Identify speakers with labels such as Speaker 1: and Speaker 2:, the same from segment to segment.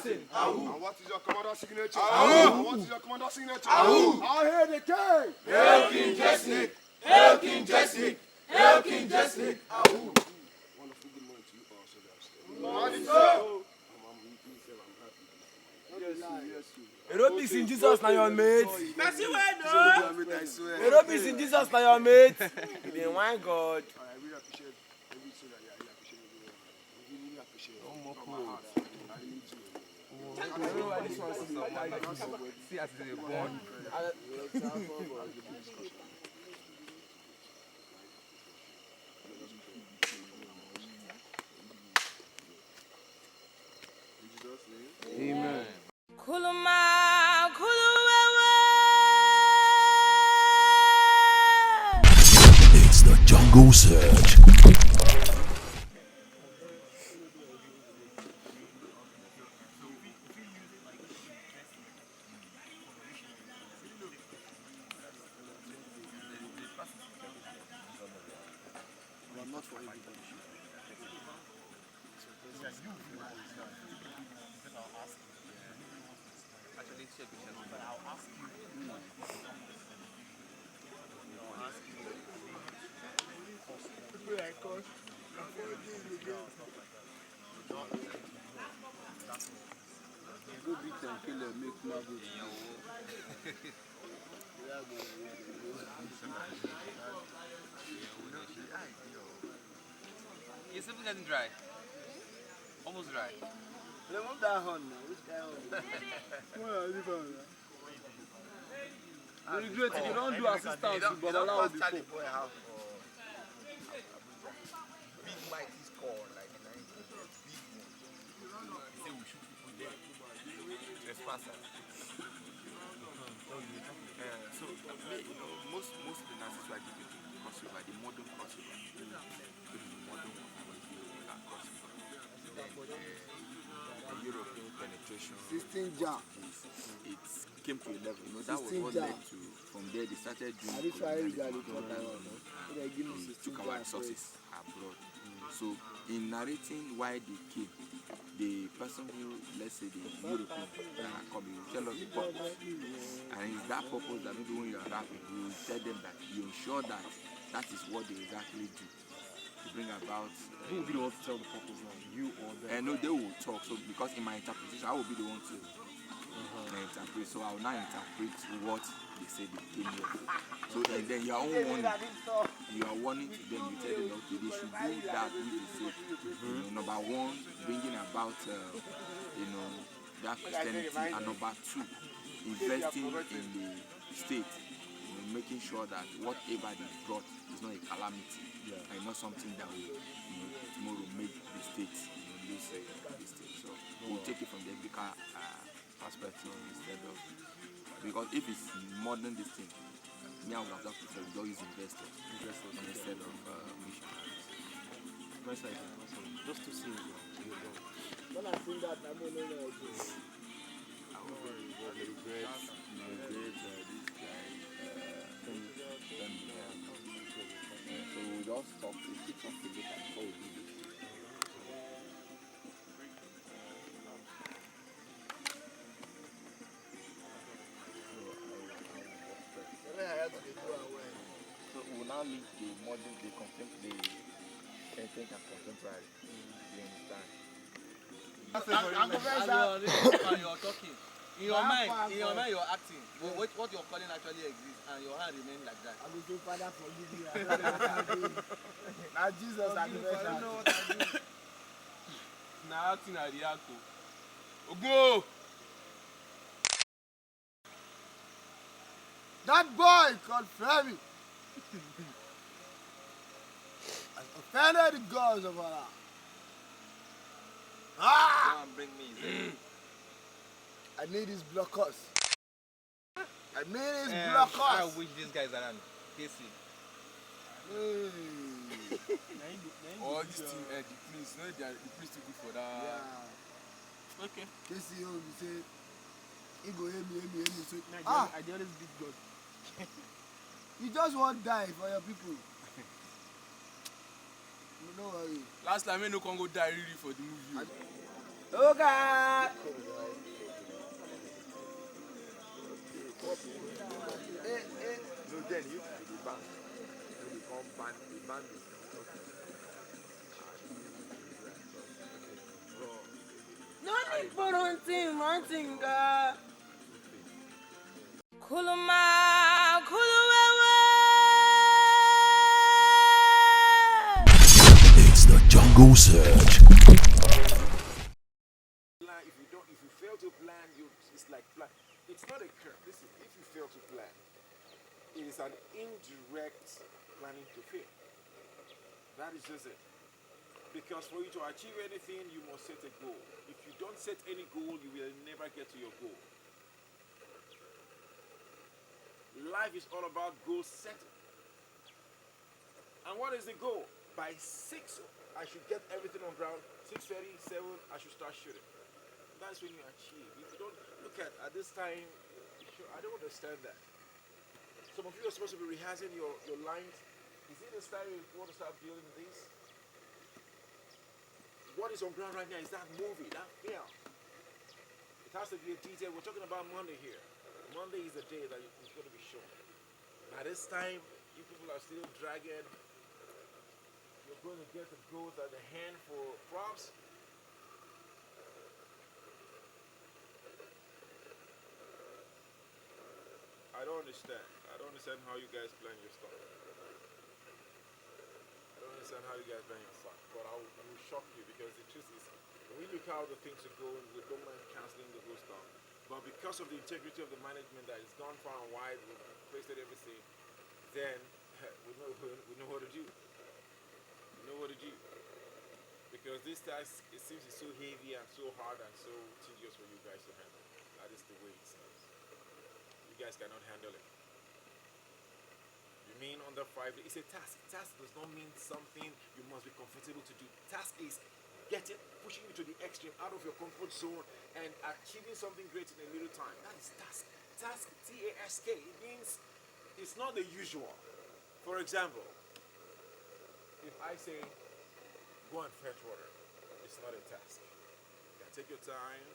Speaker 1: blessing.
Speaker 2: And what is your commander's signature?
Speaker 1: Ahu.
Speaker 2: What is your commander's signature?
Speaker 1: Ahu.
Speaker 2: I hear the king.
Speaker 1: Hail King Jesnick! Hail King Jesnick! Hail King Jesnick!
Speaker 2: Wonderful good morning to you all, so that's it.
Speaker 1: Morning, sir.
Speaker 3: Euro peace in Jesus na your mate.
Speaker 1: That's you, no.
Speaker 3: Euro peace in Jesus na your mate. Then why God?
Speaker 2: I really appreciate everything that you appreciate everyone. I really appreciate it. From my heart. I really do.
Speaker 3: I don't know why this one is
Speaker 4: See as they born.
Speaker 1: Amen.
Speaker 5: Kuluma, kuluwewe.
Speaker 6: It's the Jungle Surge.
Speaker 2: I'm not for everybody. Go beat and kill them, make my good.
Speaker 4: Your something getting dry. Almost dry.
Speaker 2: Remove that horn now. Which guy horn?
Speaker 3: You regret it. You don't do assistance to Babalawo before.
Speaker 4: Big mighty score like 90. Big one. He said we shoot people there. Trespasser. So you know, most of the Nazis were giving crossover, the modern crossover. So the modern one was the crossover. Then the European penetration.
Speaker 2: 16 jam.
Speaker 4: It came to a level, you know, that was what led to, from there they started doing took our resources abroad. So in narrating why they came, the person who, let's say the European come, he will tell us the purpose. And it's that purpose that maybe when you are rapping, you will tell them that you ensure that that is what they exactly do. To bring about
Speaker 3: Who will be the one to tell the purpose now? You or them?
Speaker 4: and no, they will talk. So because in my interpretation, I will be the one to interpret. So I will now interpret what they say they came here for. So and then your own warning, you are warning to them. You tell them, okay, they should do that which they say. You know, number one, bringing about you know, that Christianity, and number two, investing in the state. You know, making sure that whatever they brought is not a calamity and not something that will, you know, tomorrow make the state, you know, lose the state. So we'll take it from the biblical perspective instead of, because if it's modern this thing, me I would have just preferred we don't use investors instead of missionaries.
Speaker 3: Just to see you.
Speaker 2: When I sing that, I'm going to know.
Speaker 4: I regret this guy. So we just talk, we keep talking later before we do this. So we will now leave the modern, the ancient and contemporary. You understand?
Speaker 7: You're talking. In your mind, you're acting. What you're calling actually exists, and your hand remains like that.
Speaker 2: I'm going to Father forgive me. Now Jesus, I know what I do.
Speaker 3: Now acting at the actor. Ogo!
Speaker 2: That boy called Femi has offended the gods of Allah. Ah!
Speaker 4: Come and bring me.
Speaker 2: I need his blockers. I need his
Speaker 7: I
Speaker 2: blockers.
Speaker 7: wish these guys around. Casey.
Speaker 3: All this team, the prince, no, the prince too good for that.
Speaker 2: Yeah.
Speaker 7: Okay.
Speaker 2: Casey, you say, he go hear me. So,
Speaker 7: I always beat God.
Speaker 2: you just want die for your people. No worry.
Speaker 3: Last time, I no can go die really for the movie.
Speaker 7: Oh God.
Speaker 2: No, then you the ban. When they come ban, they ban this.
Speaker 7: No need for hunting, God.
Speaker 5: Kuluma, kuluwewe.
Speaker 6: It's the Jungle Surge.
Speaker 2: If you fail to plan, it's like plan. It's not a curse. Listen, if you fail to plan, it is an indirect planning to fail. That is just it. Because for you to achieve anything, you must set a goal. If you don't set any goal, you will never get to your goal. Life is all about goal setting. And what is the goal? By 6, I should get everything on ground. 6:30, 7, I should start shooting. That's when you achieve. If you don't look at this time, I don't understand that. Some of you are supposed to be rehearsing your lines. Is it this time you want to start building this? What is on ground right now is that movie, that film. It has to be a detail. We're talking about Monday here. Monday is the day that it's going to be shown. By this time, you people are still dragging. You're going to get the goat and the hen for props. I don't understand. I don't understand how you guys plan your stuff. I don't understand how you guys plan your stuff. But I will shock you because the truth is, we look how the things are going. We don't mind canceling the whole stuff. But because of the integrity of the management that has gone far and wide, we've pasted everything, then we know what to do. We know what to do. Because this task, it seems it's so heavy and so hard and so tedious for you guys to handle. That is the way it seems. You guys cannot handle it. You mean under 5 days? It's a task. Task does not mean something you must be comfortable to do. Task is pushing you to the extreme, out of your comfort zone, and achieving something great in a little time. That is task. Task, T-A-S-K. It means it's not the usual. For example, if I say, go and fetch water, it's not a task. You can take your time.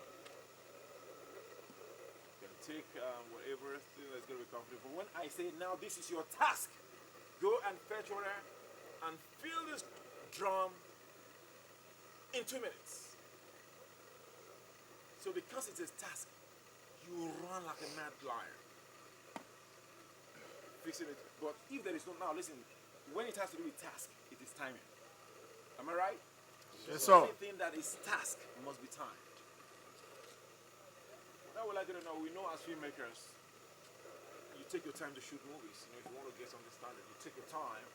Speaker 2: You can take whatever thing that's going to be comfortable. But when I say, now this is your task, go and fetch water and fill this drum in 2 minutes. So because it's a task, you run like a mad lion. Fixing it. But if there is no, now listen, when it has to do with task, it is timing. Am I right?
Speaker 1: Yes, sir.
Speaker 2: Anything that is task must be timed. That would like you to know, we know as filmmakers, you take your time to shoot movies. You know, if you want to get something standard, you take your time.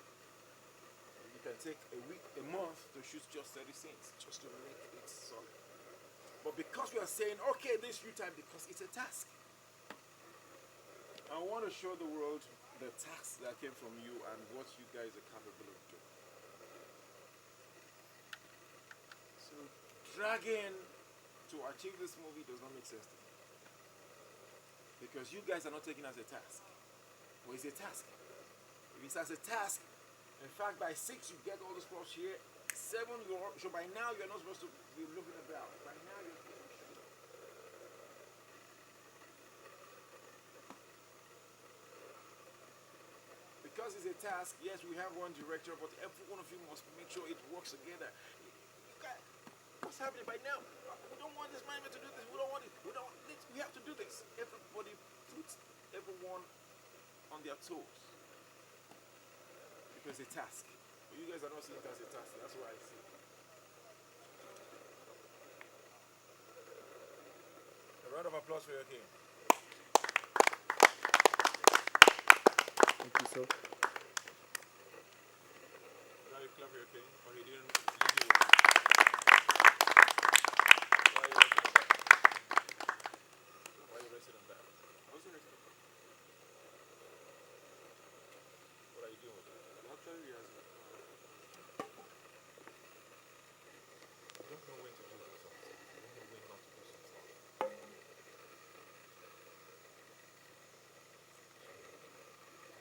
Speaker 2: You can take a week, a month to shoot just 30 scenes, just to make it solid. But because we are saying, okay, this shoot time, because it's a task. I want to show the world the task that came from you and what you guys are capable of doing. So dragging to achieve this movie does not make sense to me. Because you guys are not taking it as a task. But it's a task. If it's as a task, in fact, by 6 you get all the props here. 7, so by now you're not supposed to be looking about. By now you're supposed to shoot. Because it's a task, yes, we have one director, but every one of you must make sure it works together. What's happening by now? We don't want this management to do this. We don't want it. We have to do this. Everybody puts everyone on their toes. Because it's a task. But you guys are not seeing it as a task. That's what I see. A round of applause for your team.
Speaker 1: Thank you, sir.
Speaker 2: Now you clap for your king, or he didn't. Why are you resting on that? I was resting. What are you doing with it? Actually, yes. I don't know when to do this. I don't know when not to do some stuff.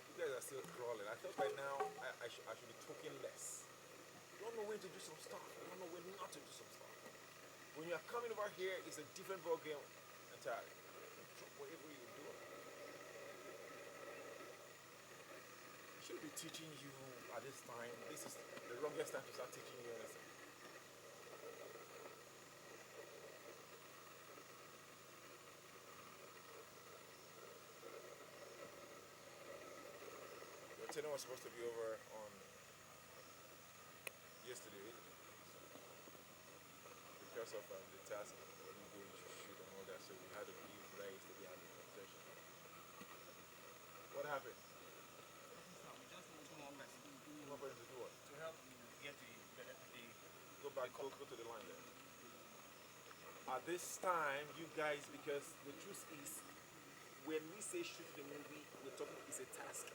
Speaker 2: You guys are still crawling. I thought by now I should be talking less. You don't know when to do some stuff. You don't know when not to do some stuff. When you are coming over here, it's a different ball game entirely. Whatever you do, I should be teaching you at this time. This is the longest time to start teaching you anything. The tenor was supposed to be over on yesterday because of the task we were going to shoot and all that, so we had to leave that yesterday at the concession. What happened?
Speaker 7: We just need two more persons
Speaker 2: What happened to do what?
Speaker 7: to help get the
Speaker 2: Go back, go to the line there. At this time, you guys, because the truth is, when we say shoot the movie, we're talking it's a task.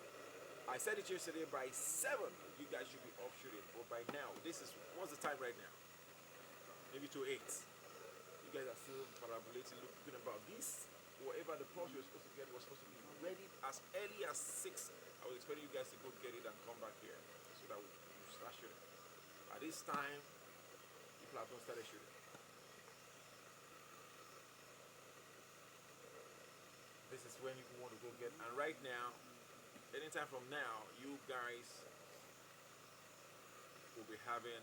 Speaker 2: I said it yesterday, by 7, you guys should be off shooting. But by now, what's the time right now? Maybe to 8. You guys are still parabolating, looking about this. Whatever the pulse you were supposed to get was supposed to be ready as early as 6. I was expecting you guys to go get it and come back here so that we start shooting. At this time, people have not started shooting. This is when you want to go get, and right now, anytime from now, you guys will be having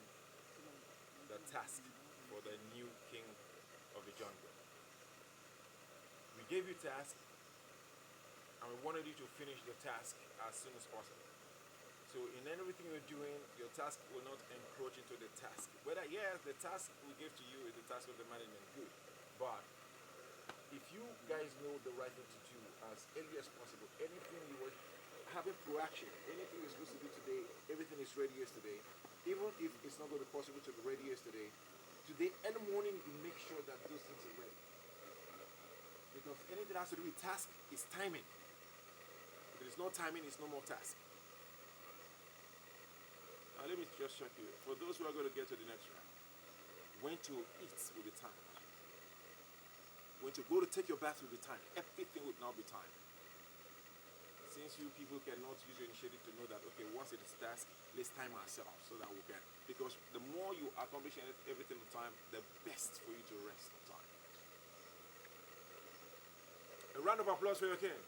Speaker 2: the task for the new king of the jungle. We gave you task, and we wanted you to finish the task as soon as possible. So in everything you're doing, your task will not encroach into the task. Whether, yes, the task we gave to you is the task of the management, good. But if you guys know the right thing to do as early as possible, anything you were having proaction, anything you're supposed to do today, everything is ready yesterday. Even if it's not going to be possible to be ready yesterday, today in the morning you make sure that those things are ready. Because anything that has to do with task is timing. If there is no timing, it's no more task. Now let me just check you. For those who are going to get to the next round, when to eat will be time. When to go to take your bath will be time. Everything would now be time. Since you people cannot use your initiative to know that, okay, once it is task, let's time ourselves so that we can. Because the more you accomplish everything on time, the best for you to rest on time. A round of applause for your king.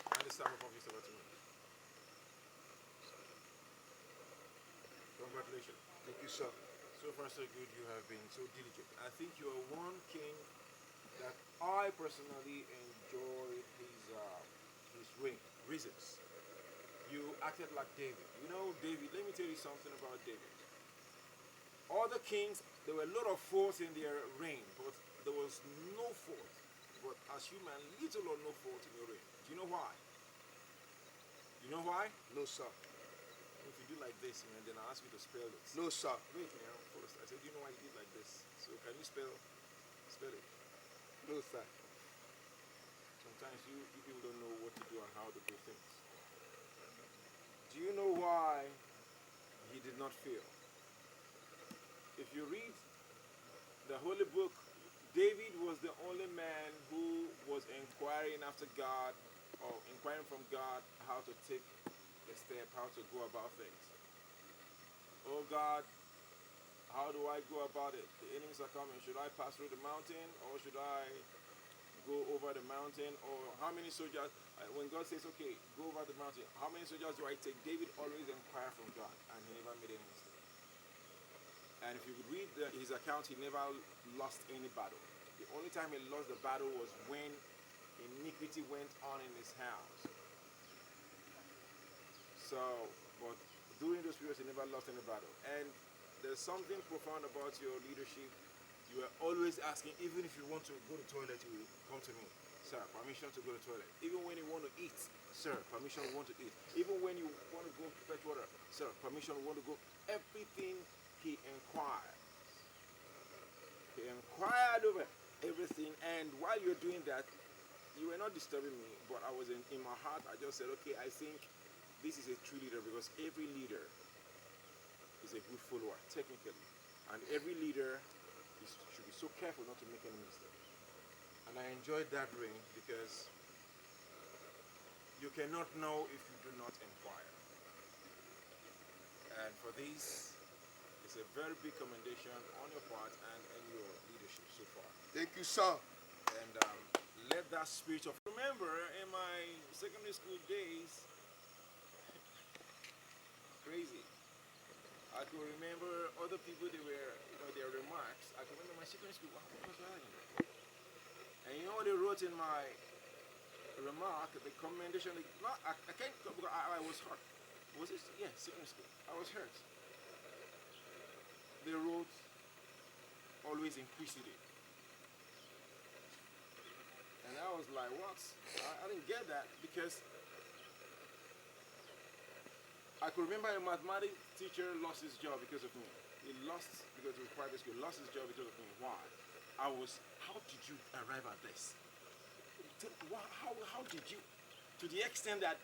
Speaker 2: And this time of office over to me. Congratulations.
Speaker 1: Thank you, sir.
Speaker 2: So far so good, you have been so diligent. I think you are one king that I personally enjoyed his reasons. You acted like David. You know, David, let me tell you something about David. All the kings, there were a lot of faults in their reign, but there was no fault. But as human, little or no fault in your reign. Do you know why? You know why?
Speaker 1: No, sir.
Speaker 2: If you do like this, man, then I'll ask you to spell it.
Speaker 1: No, sir.
Speaker 2: Wait now, first. I said, do you know why you did like this? So can you spell it?
Speaker 1: No, sir.
Speaker 2: Sometimes you people don't know what to do and how to do things. Do you know why he did not fail? If you read the holy book, David was the only man who was inquiring after God, or inquiring from God how to take a step, how to go about things. Oh God, how do I go about it? The enemies are coming. Should I pass through the mountain, or should I go over the mountain? Or how many soldiers, when God says, okay, go over the mountain, how many soldiers do I take? David always inquired from God, and he never made any mistake. And if you could read his account, he never lost any battle. The only time he lost the battle was when iniquity went on in his house. So, but during those periods, he never lost any battle. And there's something profound about your leadership. You are always asking, even if you want to go to the toilet, you will come to me. Sir, permission to go to the toilet. Even when you want to eat, sir, permission we want to eat. Even when you want to go to fetch water, sir, permission we want to go. Everything he inquired. He inquired over everything, and while you're doing that, you were not disturbing me, but I was in my heart, I just said, okay, I think this is a true leader, because every leader is a good follower, technically. And every leader should be so careful not to make any mistakes. And I enjoyed that reign because you cannot know if you do not inquire. And for this, it's a very big commendation on your part and your leadership so far.
Speaker 1: Thank you, sir.
Speaker 2: And let that spirit of remember in my secondary school days, crazy. I could remember other people, they were, their remarks. I could remember my secondary school, what was that? And you know what they wrote in my remark, the commendation, I can't, because I was hurt. Was it? Yeah, secondary school. I was hurt. They wrote, always inquisitive. And I was like, what? I didn't get that because I could remember a mathematics teacher lost his job because of me. He lost because it was private school, lost his job because of me. Why? How did you arrive at this? How did you? To the extent that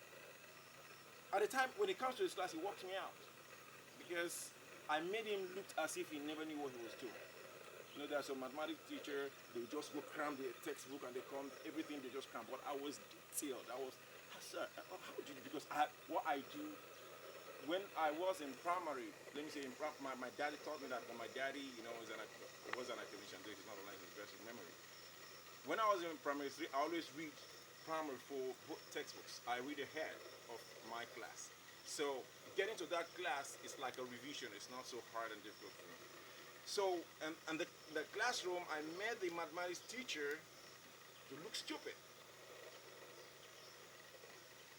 Speaker 2: at the time when it comes to his class, he walked me out because I made him look as if he never knew what he was doing. There's a mathematics teacher, they just go cram the textbook and they come, everything they just cram. But I was detailed. Sir, how did you? Because what I do, when I was in primary, let me say, my daddy taught me that, but my daddy, was an academician, so he's not alive, he's best in memory. When I was in primary 3, I always read primary 4 textbooks. I read ahead of my class. So getting to that class is like a revision. It's not so hard and difficult for me. So, and the classroom, I met the mathematics teacher to look stupid.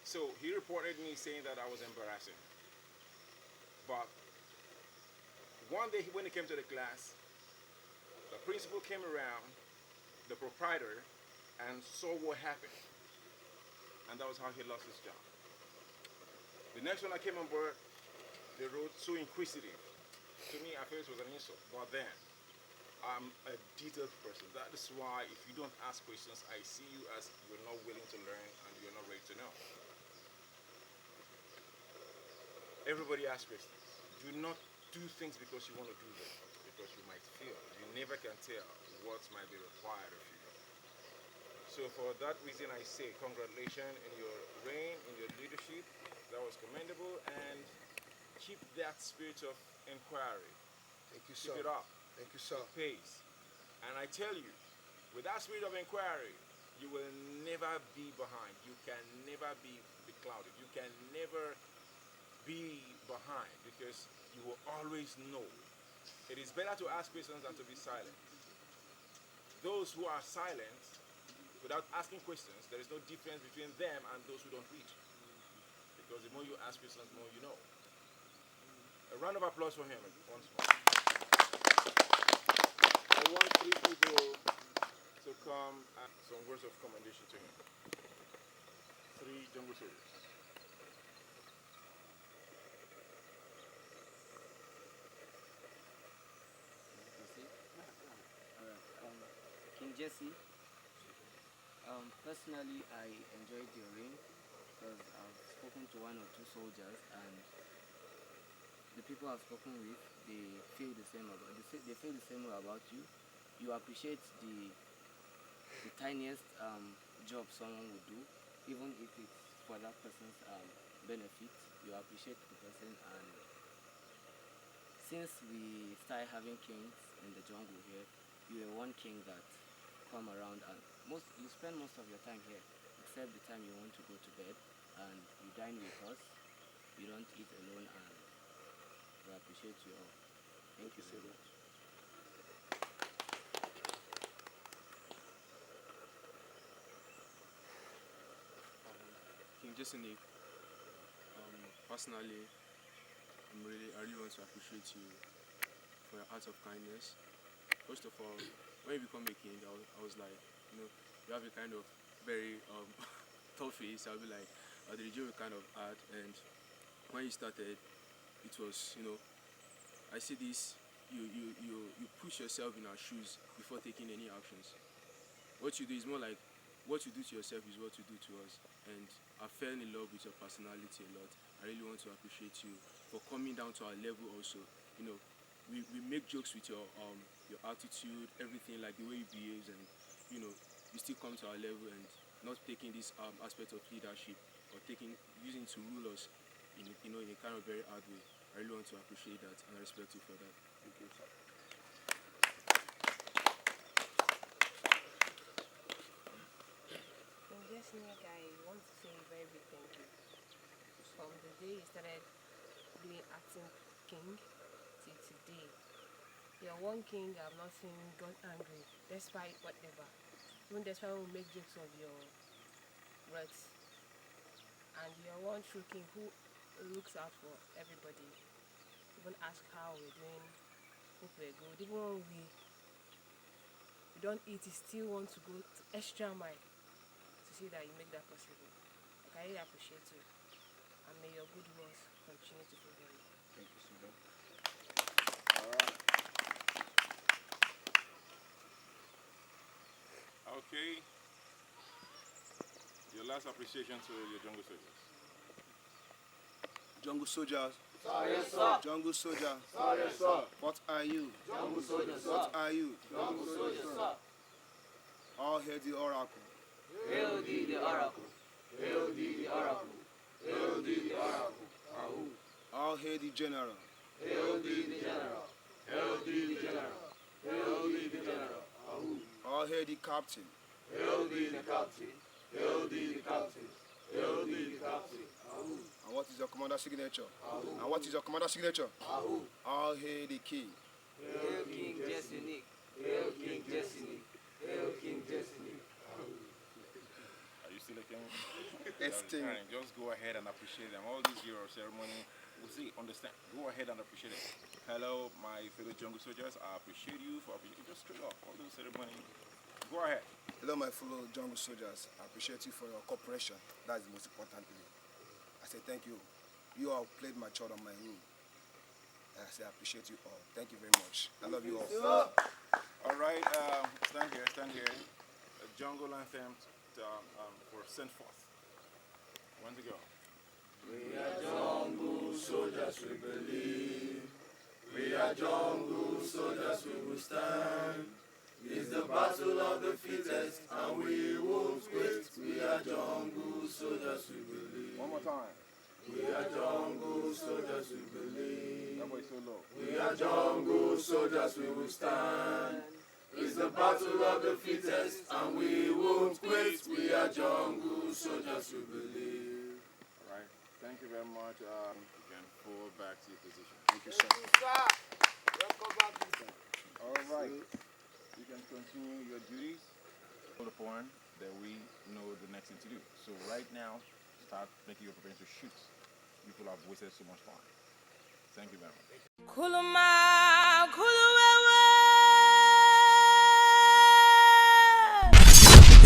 Speaker 2: So he reported me saying that I was embarrassing. But one day when he came to the class, the principal came around, the proprietor, and saw what happened. And that was how he lost his job. The next one I came on board, they wrote, so inquisitive. To me, I felt it was an insult. But then, I'm a detailed person. That is why if you don't ask questions, I see you as you're not willing to learn and you're not ready to know. Everybody asks questions. Do not do things because you want to do them, because you might fail. You never can tell what might be required of you. So for that reason, I say congratulations in your reign, in your leadership. That was commendable, and keep that spirit of inquiry.
Speaker 1: Thank you, sir.
Speaker 2: Keep it up.
Speaker 1: Thank you, sir.
Speaker 2: It pays. And I tell you, with that spirit of inquiry, you will never be behind. You can never be beclouded. You can never be behind because you will always know. It is better to ask questions than to be silent. Those who are silent without asking questions, there is no difference between them and those who don't read. Because the more you ask questions, the more you know. A round of applause for him once more. I want 3 people to come and some words of commendation to him. 3 jungle soldiers.
Speaker 8: King Jesse, personally I enjoyed your reign because I've spoken to 1 or 2 soldiers and the people I've spoken with, they feel the same way about you. You appreciate the tiniest job someone would do, even if it's for that person's benefit. You appreciate the person, and since we started having kings in the jungle here, you are one king that come around and you spend most of your time here, except the time you want to go to bed, and you dine with us. You don't eat alone, and we appreciate you all. Thank you so much.
Speaker 3: King Jesse, personally, I really want to appreciate you for your acts of kindness. First of all, when you become a king, I was like, you have a kind of very tough face. I'll be like, the region kind of hard. And when you started, it was, I see this, you push yourself in our shoes before taking any actions. What you do is more like, what you do to yourself is what you do to us. And I fell in love with your personality a lot. I really want to appreciate you for coming down to our level also. We make jokes with your attitude, everything, like the way you behave, and you still come to our level and not taking this aspect of leadership or using to rule us in a kind of very hard way. I really want to appreciate that and I respect you for that.
Speaker 1: Thank
Speaker 5: from the day you started doing acting king till today. You're one king I've not seen got angry, despite whatever. Even despite when we make jokes of your words. And you're one true king who looks out for everybody. Even ask how we're doing, hope we're good. Even when we don't eat, you still want to go to extra mile to see that you make that possible. Like, I really appreciate you. And may your good works continue to favor you.
Speaker 4: Thank you, Suda.
Speaker 2: Alright. Okay. Your last appreciation to your Jungle Soldiers.
Speaker 3: Jungle soldiers.
Speaker 1: Yes, sir.
Speaker 3: Jungle soldiers.
Speaker 1: Yes, sir.
Speaker 3: What are you?
Speaker 1: Jungle soldiers, sir.
Speaker 3: What are you?
Speaker 1: Jungle soldiers, sir.
Speaker 3: All hail the oracle.
Speaker 8: Hail thee the oracle.
Speaker 1: Hail thee the oracle. Hail thee the oracle.
Speaker 3: All hail the general.
Speaker 1: Hail thee the general. Hail thee the general. Hail thee the general.
Speaker 3: All hail the captain.
Speaker 1: Hail thee the captain. Hail thee the captain. Hail thee the captain.
Speaker 3: And what is your commander signature? And what is your commander signature? All hail the king.
Speaker 8: Hail King Jessinic.
Speaker 1: Hail King Jessinic. Hail King Jessinic.
Speaker 2: Are you still a king?
Speaker 3: Esting.
Speaker 2: Fine, just go ahead and appreciate them. All this year of ceremony, we'll see, understand. Go ahead and appreciate it. Hello, my fellow Jungle Soldiers. I appreciate you for appreciating just straight off all those ceremony. Go ahead.
Speaker 3: Hello, my fellow jungle soldiers. I appreciate you for your cooperation. That's the most important thing. I say thank you. You all played my child on my room. And I say I appreciate you all. Thank you very much. I love you all.
Speaker 2: All right, stand here, stand here. A jungle anthem for Send Forth. When to go?
Speaker 1: We are jungle soldiers, we believe. We are jungle soldiers, we will stand. It's the battle of the fittest, and we won't quit. We are jungle soldiers, we believe.
Speaker 2: One more time.
Speaker 1: We are jungle soldiers, we believe.
Speaker 2: That boy's so low.
Speaker 1: We are jungle soldiers, we will stand. It's the battle of the fittest, and we won't quit. We are jungle soldiers, we believe.
Speaker 2: All right. Thank you very much. You can fall back to your position.
Speaker 3: Thank you, sir.
Speaker 2: All right. You can continue your duties. Call upon that we know the next thing to do. So right now, start making your preparation to shoot. People have wasted so much time. Thank you very much.
Speaker 5: Kuluma, kuluwewe.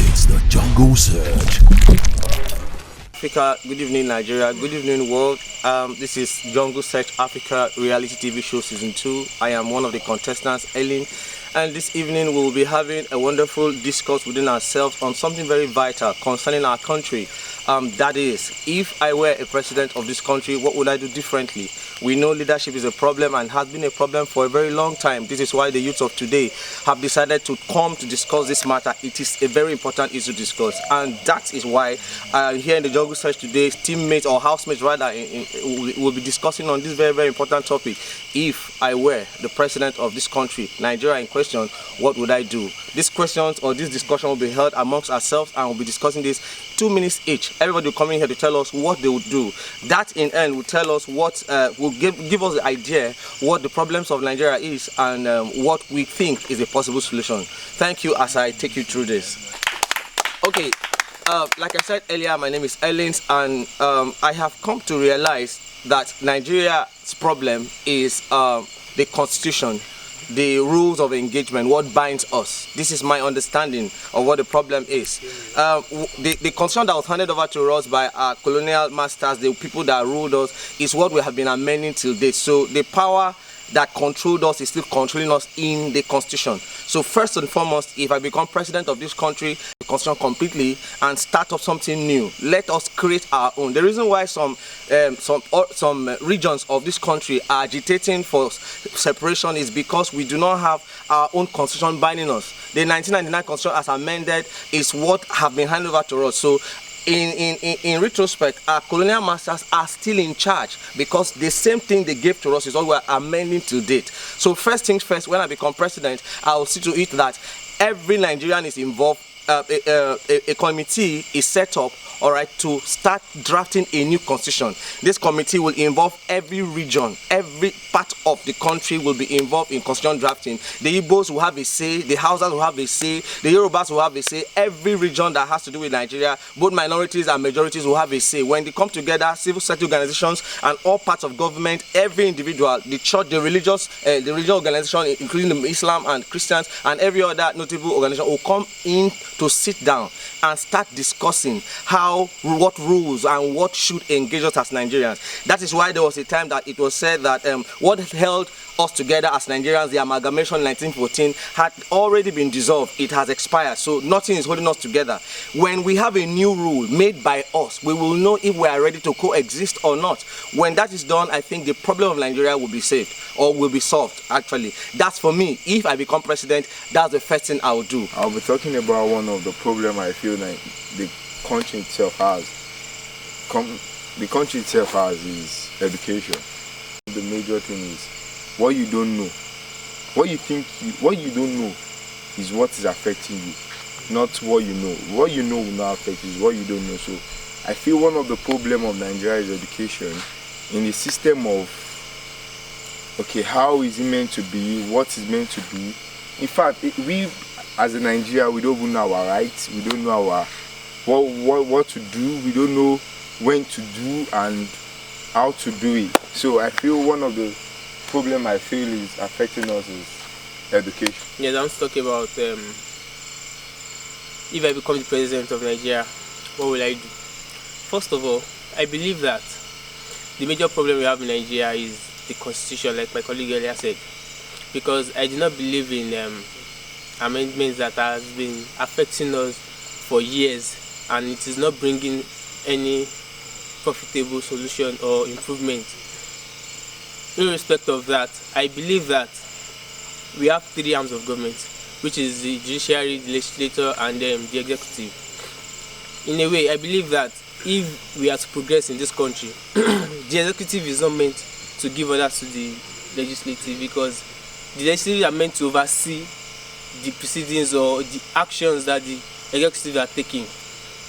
Speaker 6: It's the Jungle Surge.
Speaker 7: Africa, good evening Nigeria, good evening world. This is Jungle Search Africa reality TV show season 2. I am one of the contestants, Ellen, and this evening we will be having a wonderful discourse within ourselves on something very vital concerning our country. That is, if I were a president of this country, what would I do differently? We know leadership is a problem and has been a problem for a very long time. This is why the youth of today have decided to come to discuss this matter. It is a very important issue to discuss, and that is why here in the Jungle Search today, teammates or housemates rather will be discussing on this very, very important topic. If I were the president of this country, Nigeria in question, what would I do? These questions or this discussion will be held amongst ourselves, and we'll be discussing this 2 minutes each. Everybody will come in here to tell us what they would do. That in end will tell us what will give us the idea what the problems of Nigeria is and what we think is a possible solution. Thank you as I take you through this. Okay, like I said earlier, my name is Ellens, and I have come to realize that Nigeria's problem is the constitution, the rules of engagement, what binds us. This is my understanding of what the problem is. The constitution that was handed over to us by our colonial masters, the people that ruled us, is what we have been amending till date. So the power that controlled us is still controlling us in the constitution. So first and foremost, if I become president of this country, the constitution completely, and start up something new, let us create our own. The reason why some regions of this country are agitating for separation is because we do not have our own constitution binding us. The 1999 constitution as amended is what have been handed over to us. So in retrospect, our colonial masters are still in charge because the same thing they gave to us is what we are amending to date. So first things first, when I become president, I will see to it that every Nigerian is involved a committee is set up, all right, to start drafting a new constitution. This committee will involve every region, every part of the country will be involved in constitution drafting. The Igbos will have a say, the Hausas will have a say, the Yorubas will have a say. Every region that has to do with Nigeria, both minorities and majorities will have a say. When they come together, civil society organizations and all parts of government, every individual, the church, the religious organization, including Islam and Christians and every other notable organization, will come in to sit down and start discussing what rules and what should engage us as Nigerians. That is why there was a time that it was said that what held us together as Nigerians, the amalgamation in 1914, had already been dissolved. It has expired, so nothing is holding us together. When we have a new rule made by us, we will know if we are ready to coexist or not. When that is done, I think the problem of Nigeria will be saved, or will be solved, actually. That's for me. If I become president, that's the first thing I will do.
Speaker 9: I'll be talking about one of the problems I feel like the country itself has. The country itself has is education. The major thing is what you don't know. What you don't know is what is affecting you, not what you know. What you know will not affect you, is what you don't know. So I feel one of the problems of Nigeria is education in the system of, okay, how is it meant to be, what is meant to be. In fact, we as a Nigeria, we don't even know our rights, we don't know our what to do, we don't know when to do and how to do it. So I feel one of the problem I feel is affecting us is education.
Speaker 10: Yes, I'm talking about if I become the president of Nigeria, what will I do? First of all, I believe that the major problem we have in Nigeria is the constitution, like my colleague earlier said, because I do not believe in amendments that has been affecting us for years and it is not bringing any profitable solution or improvement. Irrespective of that, I believe that we have three arms of government, which is the judiciary, the legislature, and the executive. In a way, I believe that if we are to progress in this country, the executive is not meant to give orders to the legislative, because the legislative are meant to oversee the proceedings or the actions that the executive are taking.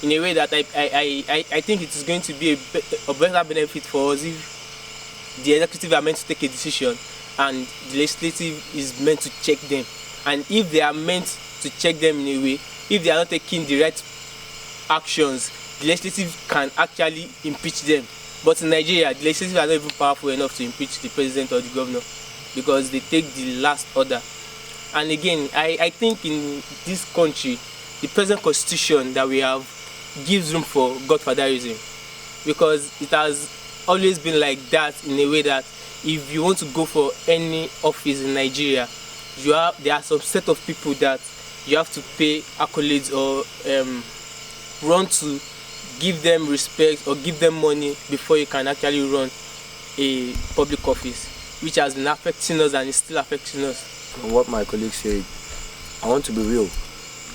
Speaker 10: In a way that I think it is going to be a better benefit for us if the executive are meant to take a decision and the legislative is meant to check them. And if they are meant to check them in a way, if they are not taking the right actions, the legislative can actually impeach them. But in Nigeria, the legislative are not even powerful enough to impeach the president or the governor because they take the last order. And again, I think in this country, the present constitution that we have gives room for godfatherism, because it has always been like that in a way that if you want to go for any office in Nigeria, there are some set of people that you have to pay accolades or run to give them respect or give them money before you can actually run a public office, which has been affecting us and is still affecting us.
Speaker 11: From what my colleague said, I want to be real.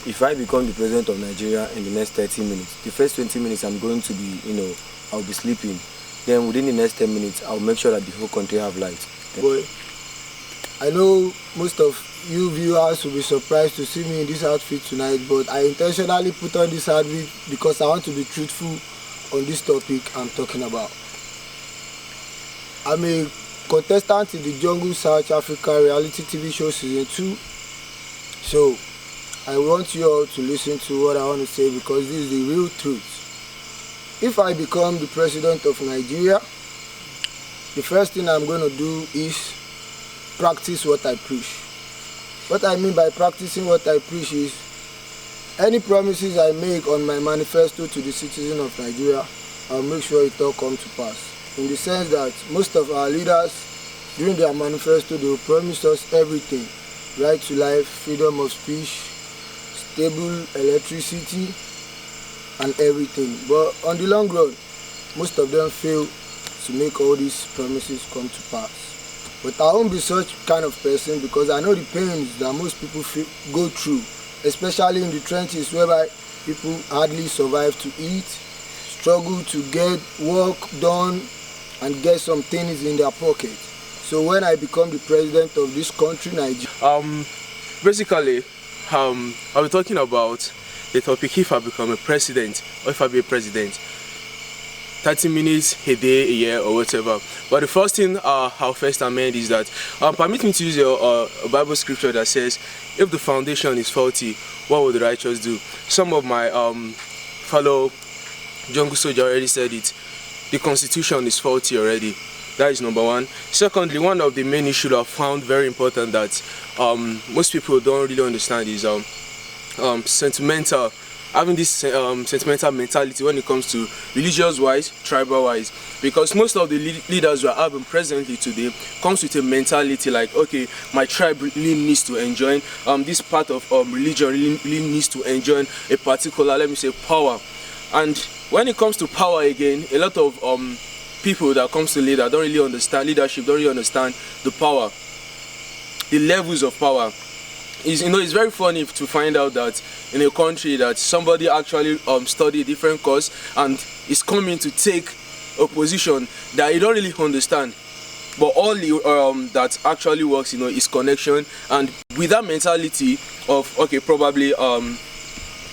Speaker 11: If I become the president of Nigeria in the next 30 minutes, the first 20 minutes I'm going to be, I'll be sleeping. Then within the next 10 minutes, I'll make sure that the whole country have light.
Speaker 12: Boy, I know most of you viewers will be surprised to see me in this outfit tonight, but I intentionally put on this outfit because I want to be truthful on this topic I'm talking about. I'm a contestant in the Jungle Search Africa reality TV show season 2. So I want you all to listen to what I want to say because this is the real truth. If I become the president of Nigeria, the first thing I'm going to do is practice what I preach. What I mean by practicing what I preach is any promises I make on my manifesto to the citizens of Nigeria, I'll make sure it all comes to pass. In the sense that most of our leaders, during their manifesto, they will promise us everything. Right to life, freedom of speech, stable electricity, and everything. But on the long run, most of them fail to make all these promises come to pass. But I won't be such kind of person because I know the pains that most people go through, especially in the trenches whereby people hardly survive to eat, struggle to get work done, and get some things in their pocket. So when I become the president of this country, Nigeria,
Speaker 3: basically, I'll be talking about the topic, if I become a president, or if I be a president, 30 minutes, a day, a year, or whatever. But the first thing I'll first amend is that, permit me to use a Bible scripture that says, if the foundation is faulty, what will the righteous do? Some of my fellow jungle soldiers already said it. The constitution is faulty already. That is number one. Secondly, one of the main issues I found very important that most people don't really understand is having this sentimental mentality when it comes to religious-wise, tribal-wise. Because most of the leaders we are having presently today comes with a mentality like, okay, my tribe really needs to enjoy this part of religion really needs to enjoy a particular, let me say, power. And when it comes to power again, a lot of people that comes to leadership don't really understand the power, the levels of power. It's very funny to find out that in a country that somebody actually studied a different course and is coming to take a position that you don't really understand. But all that actually works, is connection. And with that mentality of, okay, probably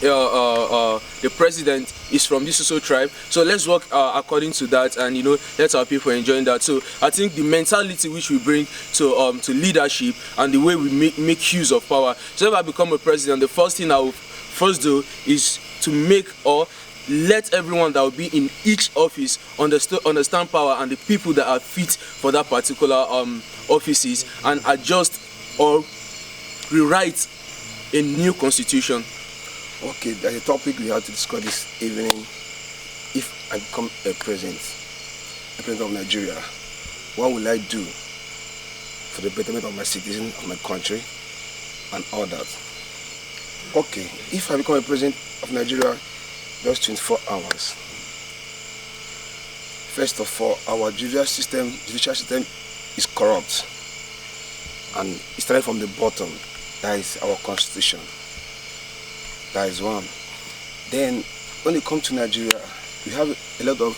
Speaker 3: the president is from this social tribe, so let's work according to that, and let our people enjoy that. So I think the mentality which we bring to leadership and the way we make use of power. So if I become a president, the first thing I will first do is to make or let everyone that will be in each office understand power and the people that are fit for that particular offices, and adjust or rewrite a new constitution.
Speaker 13: Okay, there's a topic we have to discuss this evening. If I become a president of Nigeria, what will I do for the betterment of my citizens, of my country, and all that? Okay, if I become a president of Nigeria, just 24 hours. First of all, our judicial system is corrupt, and it started from the bottom. That is our constitution. That is one. Then, when it comes to Nigeria, we have a lot of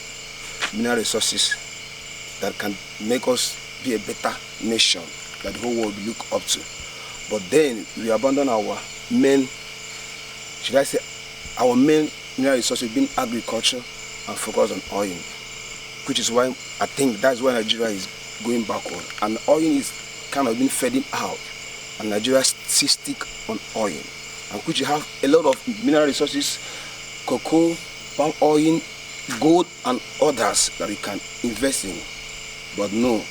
Speaker 13: mineral resources that can make us be a better nation that the whole world will look up to. But then, we abandon our main mineral resources being agriculture and focus on oil, which is why I think that's why Nigeria is going backward. And oil is kind of been fading out, and Nigeria still stick on oil, and which you have a lot of mineral resources, cocoa, palm oil, gold, and others that we can invest in. But no,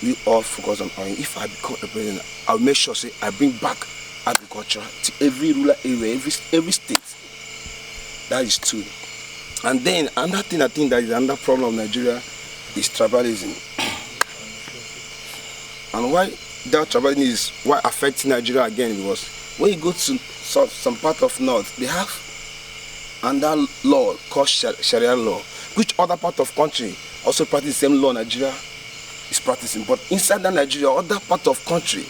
Speaker 13: we all focus on oil. If I become a president, I'll make sure I bring back agriculture to every rural area, every state. That is true. And then another thing I think that is another problem of Nigeria is tribalism. And why that tribalism is why affecting Nigeria again, because when you go to some part of north, they have another law called Sharia law, which other part of country also practice the same law Nigeria is practicing. But inside that Nigeria, other part of country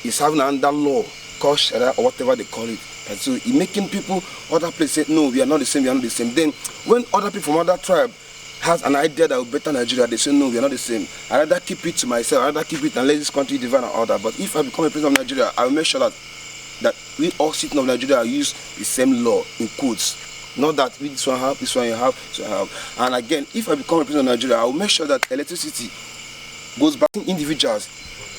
Speaker 13: is having another law called Sharia or whatever they call it. And so it's making people, other places say, no, we are not the same, we are not the same. Then when other people from other tribe has an idea that will better Nigeria, they say, no, we are not the same. I rather keep it to myself, I rather keep it and let this country divide and order. But if I become a president of Nigeria, I will make sure that we all citizens of Nigeria use the same law in quotes. Not that we this one have, this one you have, this one you have. And again, if I become a president of Nigeria, I will make sure that electricity goes back to individuals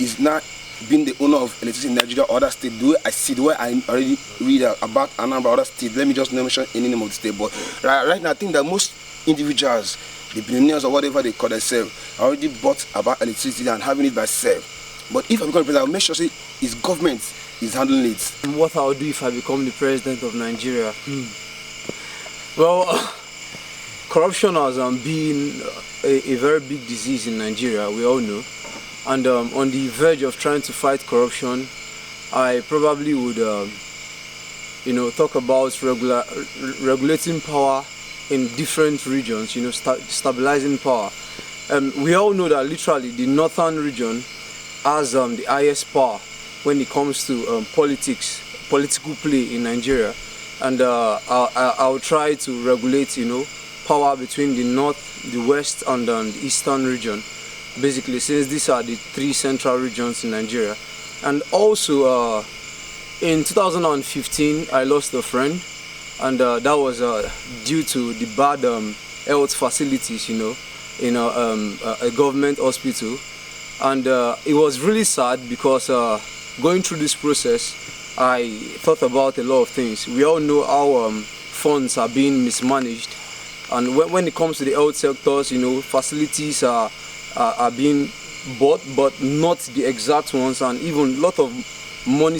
Speaker 13: is not being the owner of electricity in Nigeria or other state. The way I see, the way I already read about a number of other states, let me just mention any name of the state. But right now, I think that most individuals, the billionaires or whatever they call themselves, are already bought about electricity and having it by self. But if I become president, I'll make sure his government is handling it.
Speaker 11: What I'll do if I become the president of Nigeria? Well, corruption has been a very big disease in Nigeria, we all know. And on the verge of trying to fight corruption, I probably would, talk about regulating power in different regions, stabilizing power. We all know that literally the northern region has the highest power when it comes to political play in Nigeria. And I'll try to regulate, power between the north, the west, and the eastern region. Basically, since these are the three central regions in Nigeria. And also, in 2015, I lost a friend and that was due to the bad health facilities, you know, in a government hospital. And it was really sad because going through this process, I thought about a lot of things. We all know how funds are being mismanaged, and when it comes to the health sectors, you know, facilities are being bought, but not the exact ones, and even a lot of money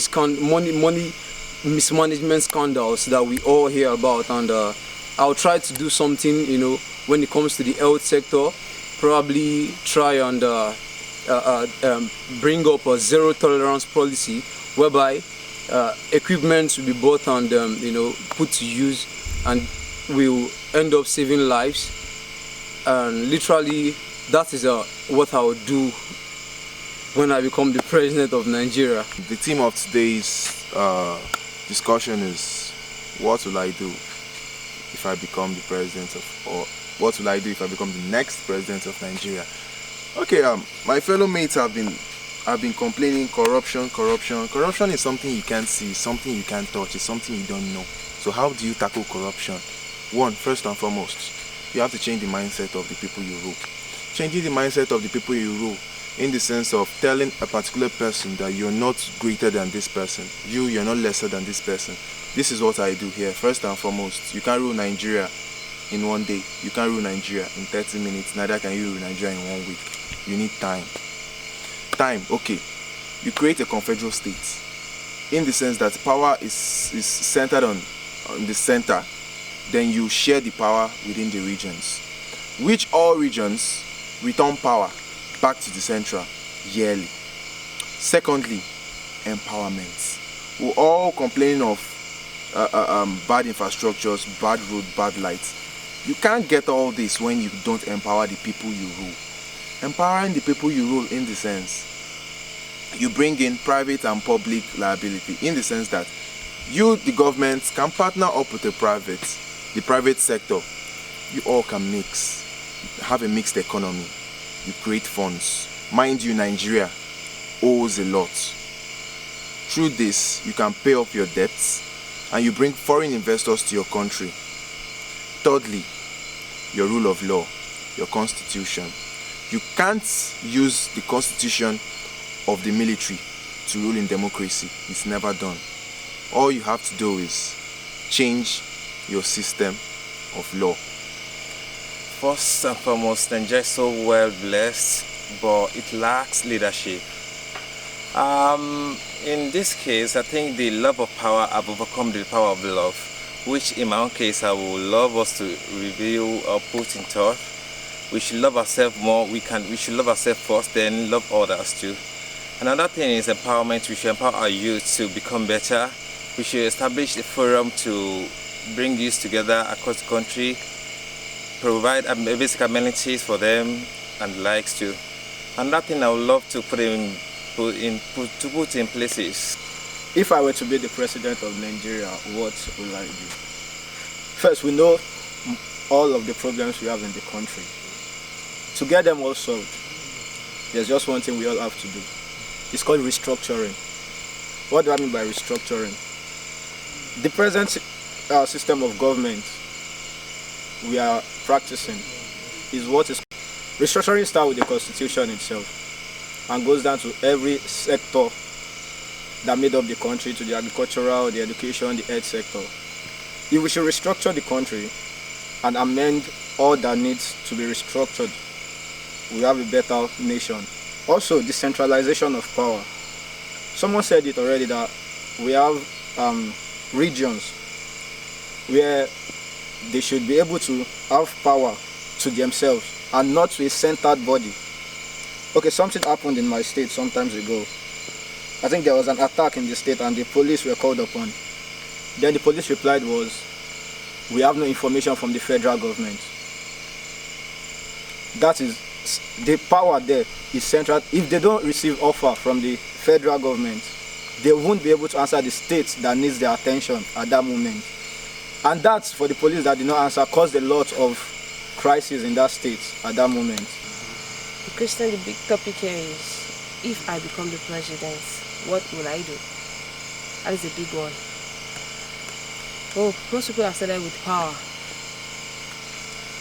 Speaker 11: mismanagement scandals that we all hear about. And I'll try to do something, you know, when it comes to the health sector. Probably try and bring up a zero tolerance policy, whereby equipment will be bought and you know, put to use, and will end up saving lives. And literally, that is what I would do when I become the president of Nigeria.
Speaker 14: The theme of today's discussion is, what will I do if I become the president of, or what will I do if I become the next president of Nigeria? Okay, my fellow mates have been complaining corruption. Corruption is something you can't see, something you can't touch, it's something you don't know. So how do you tackle corruption? One, first and foremost, you have to change the mindset of the people you rule. Changing the mindset of the people you rule in the sense of telling a particular person that you're not greater than this person, you're not lesser than this person. This is what I do here. First and foremost, you can't rule Nigeria in one day. You can't rule Nigeria in 30 minutes. Neither can you rule Nigeria in 1 week. You need time. Time, okay. You create a confederal state in the sense that power is centered on the center. Then you share the power within the regions, which all regions return power back to the central yearly. Secondly, empowerment. We're all complaining of bad infrastructures, bad road, bad lights. You can't get all this when you don't empower the people you rule. Empowering the people you rule in the sense, you bring in private and public liability, in the sense that you, the government, can partner up with the private sector. You all can mix, have a mixed economy. You create funds. Mind you, Nigeria owes a lot. Through this, you can pay off your debts and you bring foreign investors to your country. Thirdly, your rule of law, your constitution. You can't use the constitution of the military to rule in democracy. It's never done. All you have to do is change your system of law.
Speaker 7: First and foremost, Nigeria is so well blessed, but it lacks leadership. In this case, I think the love of power have overcome the power of love, which in my own case, I would love us to review or put in thought. We should love ourselves more. We should love ourselves first, then love others too. Another thing is empowerment. We should empower our youth to become better. We should establish a forum to bring youth together across the country, provide basic amenities for them and the likes too. Another thing I would love to put in places.
Speaker 15: If I were to be the president of Nigeria, what will I do? First, we know all of the problems we have in the country. To get them all solved, there's just one thing we all have to do. It's called restructuring. What do I mean by restructuring? The present system of government we are practicing is what is restructuring. Starts with the constitution itself and goes down to every sector that made up the country, to the agricultural, the education, the health sector. If we should restructure the country and amend all that needs to be restructured, we have a better nation. Also, decentralization of power. Someone said it already that we have regions where they should be able to have power to themselves and not to a centered body. Okay, something happened in my state some time ago. I think there was an attack in the state and the police were called upon. Then the police replied was, we have no information from the federal government. That is, the power there is central. If they don't receive offer from the federal government, they won't be able to answer the state that needs their attention at that moment. And that's for the police that did not answer caused a lot of crisis in that state at that moment.
Speaker 5: Christian, the big topic here is, if I become the president, what will I do? That is a big one. Oh, most people have started with power.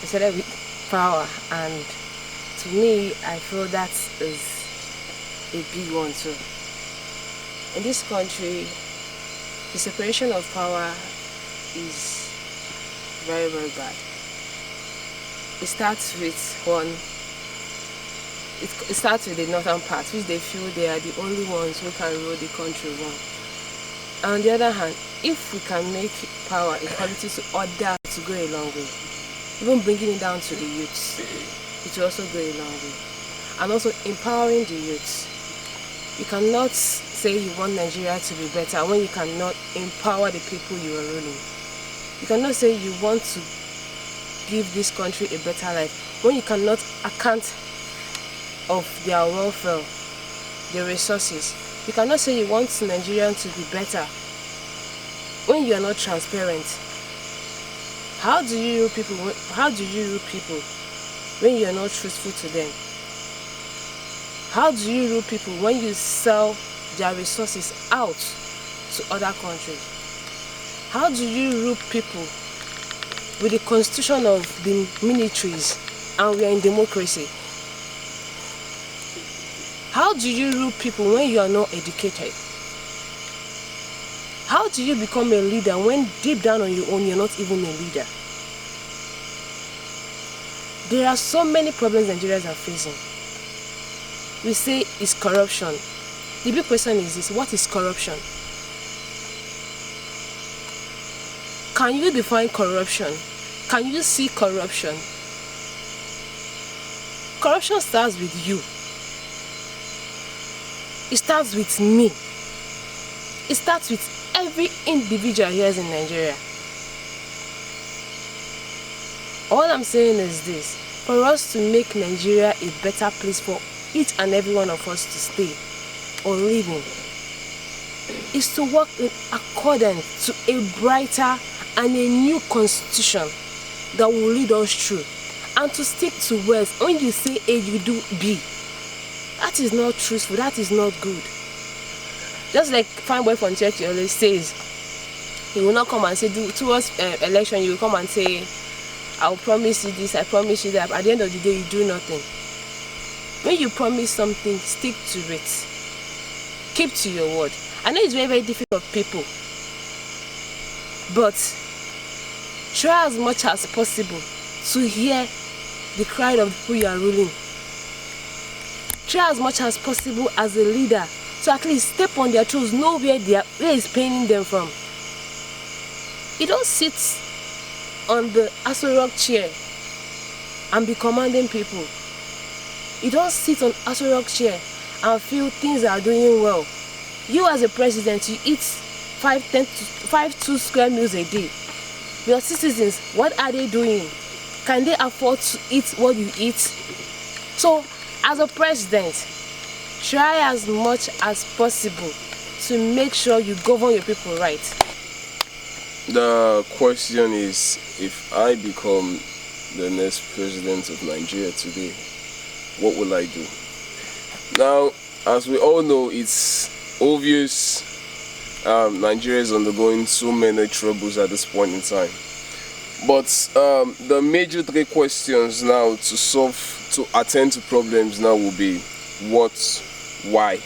Speaker 5: They started with power, and to me, I feel that is a big one too. In this country, the separation of power is very, very bad. It starts with it starts with the northern part, which they feel they are the only ones who can rule the country well. On the other hand, if we can make power equality to order to go a long way, even bringing it down to the youths, it will also go a long way. And also empowering the youths. You cannot say you want Nigeria to be better when you cannot empower the people you are ruling. You cannot say you want to give this country a better life when you cannot account of their welfare, their resources. You cannot say you want Nigerians to be better when you are not transparent. How do you rule people when you are not truthful to them? How do you rule people when you sell their resources out to other countries? How do you rule people with the constitution of the militaries and we are in democracy? How do you rule people when you are not educated? How do you become a leader when deep down on your own you're not even a leader? There are so many problems Nigerians are facing. We say it's corruption. The big question is this: what is corruption? Can you define corruption? Can you see corruption? Corruption starts with you. It starts with me. It starts with every individual here in Nigeria. All I'm saying is this: for us to make Nigeria a better place for each and every one of us to stay or live in, is to work in accordance to a brighter and a new constitution that will lead us through, and to stick to words. When you say A, you do B. That is not truthful. That is not good. Just like Fine Boy from Church always says, he will not come and say, towards election, you will come and say, I will promise you this, I promise you that. At the end of the day, you do nothing. When you promise something, stick to it. Keep to your word. I know it's very, very difficult for people, but try as much as possible to hear the cry of the people you are ruling. Try as much as possible as a leader to at least step on their toes, know where is paining them from. You don't sit on the Aso Rock chair and be commanding people. You don't sit on Aso Rock chair and feel things are doing well. You as a president, you eat 2 square meals a day. Your citizens, what are they doing? Can they afford to eat what you eat? So, as a president, try as much as possible to make sure you govern your people right.
Speaker 13: The question is, if I become the next president of Nigeria today, what will I do? Now, as we all know, it's obvious Nigeria is undergoing so many troubles at this point in time. But the major 3 questions now to attend to problems now will be what, why,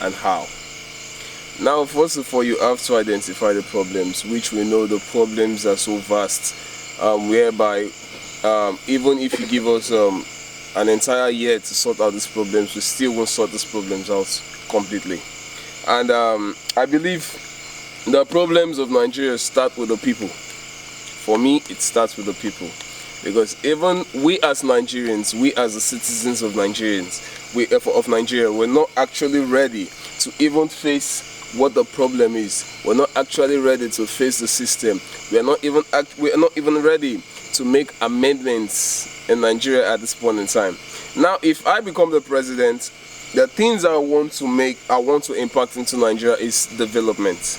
Speaker 13: and how. Now, first of all, you have to identify the problems, which we know the problems are so vast, whereby even if you give us an entire year to sort out these problems, we still won't sort these problems out completely. And I believe the problems of Nigeria start with the people. For me, it starts with the people. Because even we as Nigerians, we as the citizens of Nigeria, we're not actually ready to even face what the problem is. We're not actually ready to face the system. We are not even ready to make amendments in Nigeria at this point in time. Now, if I become the president, the things I want to impact into Nigeria is development.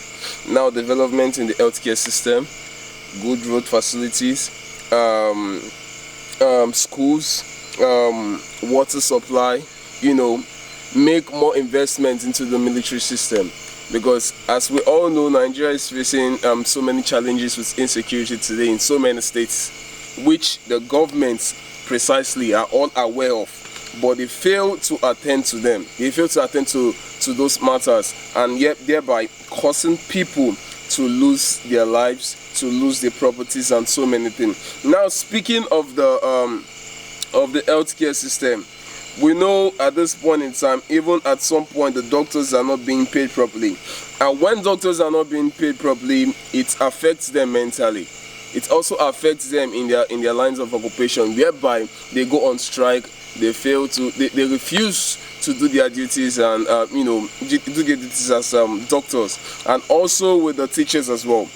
Speaker 13: Now, development in the healthcare system, good road facilities, schools, water supply,
Speaker 1: make more investment into the military system, because as we all know, Nigeria is facing so many challenges with insecurity today in so many states, which the governments precisely are all aware of, but they fail to attend to them. They fail to attend to those matters, and yet thereby causing people to lose their lives, to lose their properties, and so many things. Now, speaking of the healthcare system, we know at this point in time, even at some point, the doctors are not being paid properly. And when doctors are not being paid properly, it affects them mentally. It also affects them in their lines of occupation, whereby they go on strike, they refuse to do their duties and do their duties as doctors, and also with the teachers as well.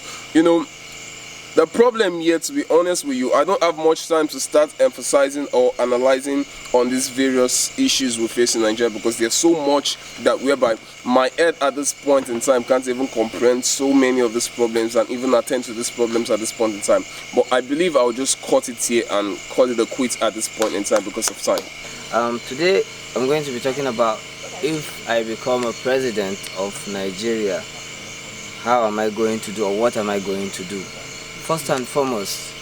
Speaker 1: The problem here, to be honest with you, I don't have much time to start emphasizing or analyzing on these various issues we face in Nigeria, because there's so much that whereby my head at this point in time can't even comprehend so many of these problems and even attend to these problems at this point in time. But I believe I'll just cut it here and call it a quit at this point in time because of time.
Speaker 8: Today I'm going to be talking about, if I become a president of Nigeria, how am I going to do, or what am I going to do? First and foremost,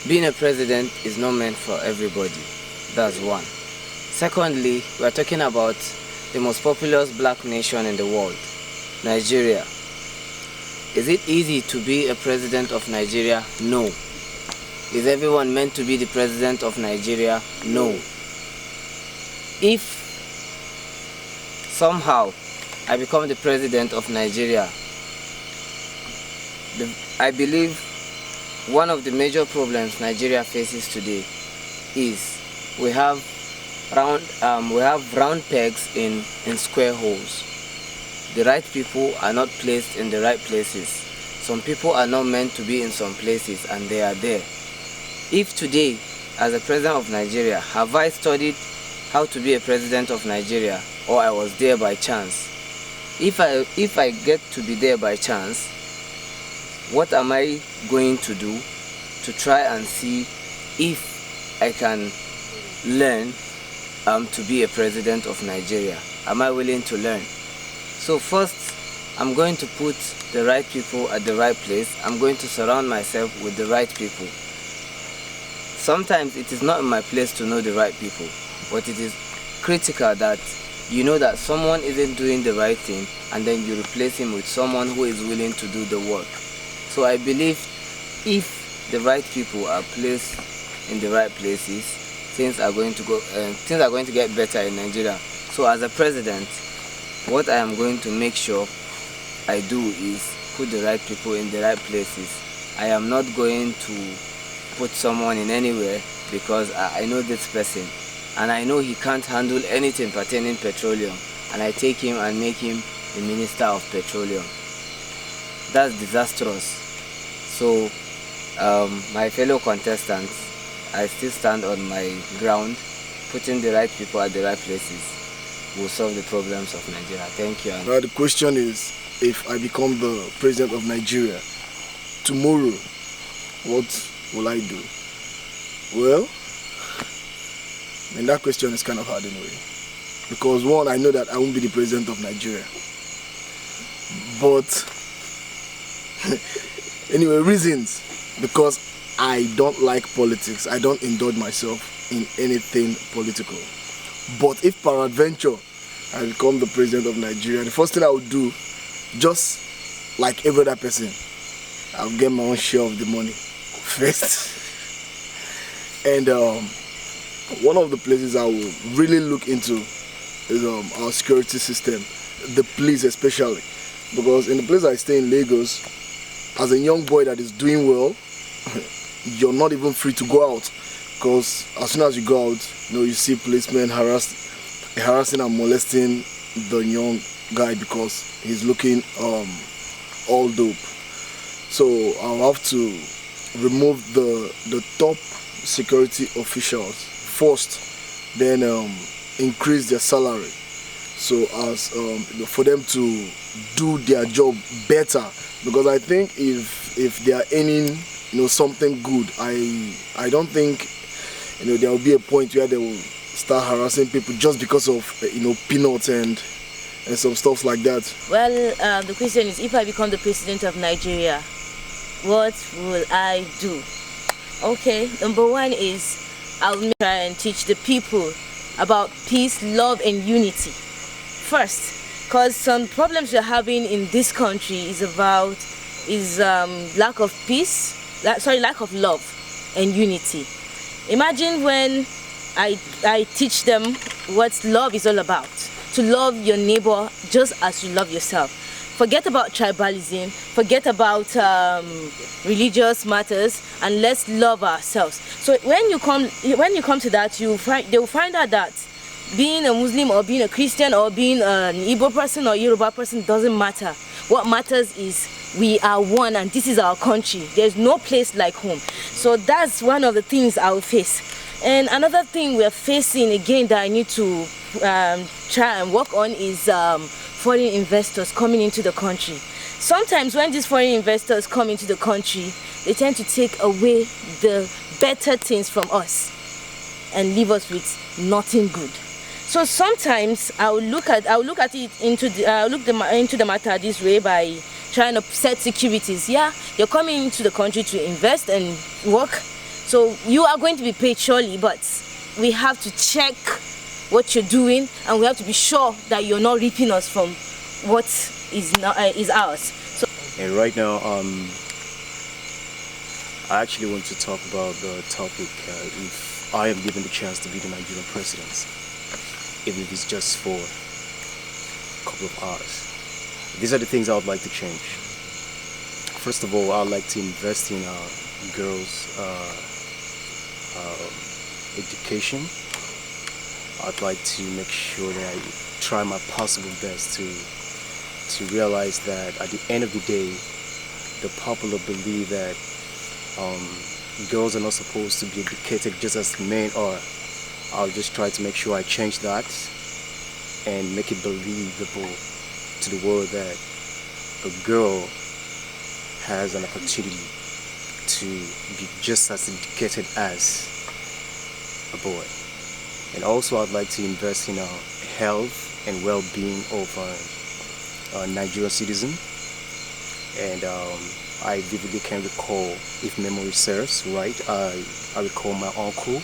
Speaker 8: being a president is not meant for everybody. That's one. Secondly, we are talking about the most populous black nation in the world, Nigeria. Is it easy to be a president of Nigeria? No. Is everyone meant to be the president of Nigeria? No. If somehow I become the president of Nigeria, I believe one of the major problems Nigeria faces today is we have round pegs in square holes. The right people are not placed in the right places. Some people are not meant to be in some places, and they are there. If today, as a president of Nigeria, have I studied how to be a president of Nigeria, or I was there by chance? If I get to be there by chance, what am I going to do to try and see if I can learn to be a president of Nigeria? Am I willing to learn? So first, I'm going to put the right people at the right place. I'm going to surround myself with the right people. Sometimes it is not in my place to know the right people, but it is critical that you know that someone isn't doing the right thing, and then you replace him with someone who is willing to do the work. So I believe if the right people are placed in the right places, things are going to get better in Nigeria. So as a president, what I am going to make sure I do is put the right people in the right places. I am not going to put someone in anywhere because I know this person and I know he can't handle anything pertaining petroleum, and I take him and make him the Minister of Petroleum. That's disastrous. So my fellow contestants, I still stand on my ground. Putting the right people at the right places will solve the problems of Nigeria. Thank you.
Speaker 12: Now the question is, if I become the president of Nigeria tomorrow, what will I do? Well, that question is kind of hard anyway. Because one, I know that I won't be the president of Nigeria. But anyway, reasons. Because I don't like politics. I don't indulge myself in anything political. But if peradventure I become the president of Nigeria, the first thing I would do, just like every other person, I'll get my own share of the money first. And one of the places I will really look into is our security system, the police especially. Because in the place I stay in Lagos, as a young boy that is doing well, you're not even free to go out. Because as soon as you go out, you see policemen harassing and molesting the young guy because he's looking all dope. So I'll have to remove the top security officials first, then increase their salary, so as for them to do their job better. Because I think if they are earning something good, I don't think there will be a point where they will
Speaker 16: start harassing people just because of peanuts and some stuff like that?
Speaker 17: Well, the question is, if I become the president of Nigeria, what will I do? Okay, number one is I'll try and teach the people about peace, love, and unity first, because some problems we're having in this country is lack of peace, lack of love and unity. Imagine when I teach them what love is all about. To love your neighbor just as you love yourself. Forget about tribalism, forget about religious matters, and let's love ourselves. So when you come to that, they will find out that being a Muslim or being a Christian or being an Igbo person or Yoruba person doesn't matter. What matters is we are one, and this is our country. There's no place like home. So that's one of the things I will face. And another thing we're facing again that I need to try and work on is foreign investors coming into the country. Sometimes when these foreign investors come into the country, they tend to take away the better things from us and leave us with nothing good. So sometimes I will look into the matter this way by trying to set securities. Yeah, you're coming into the country to invest and work, so you are going to be paid surely, but we have to check what you're doing, and we have to be sure that you're not ripping us from what is ours. So,
Speaker 18: and right now, I actually want to talk about the topic if I am given the chance to be the Nigerian president, even if it's just for a couple of hours. These are the things I would like to change. First of all, I'd like to invest in girls' education. I'd like to make sure that I try my possible best to realize that at the end of the day, the popular believe that girls are not supposed to be educated just as men are. I'll just try to make sure I change that and make it believable to the world that a girl has an opportunity to be just as educated as a boy. And also I'd like to invest in health and well-being of a Nigerian citizen. And I vividly can recall, if memory serves right, I recall my uncle